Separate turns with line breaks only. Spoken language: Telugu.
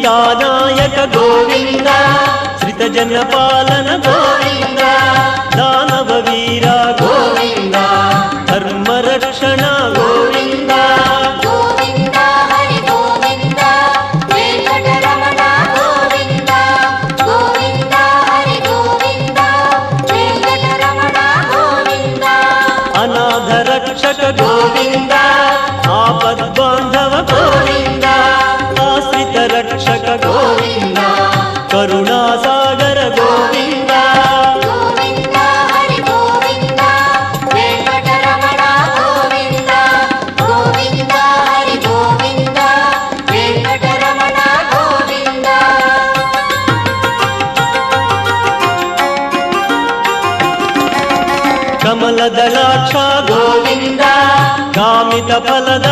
సీతానాయక గోవింద శ్రితజన పాలన గోవింద దానవ వీర గోవింద ధర్మరక్షణ గోవింద
గోవింద హరి గోవింద వెంకటరమణ గోవింద గోవింద హరి గోవింద వెంకటరమణ గోవింద
అనాథ రక్షక గోవింద ఆపద్బాంధవ గోవింద ఆశ్రిత రక్షక గోవింద కరుణాసాగర గోవింద
గోవింద హరి గోవింద వెంకటరమణ గోవింద గోవింద హరి గోవింద వెంకటరమణ గోవింద
కమలదళాక్ష గోవింద కామిత ఫలద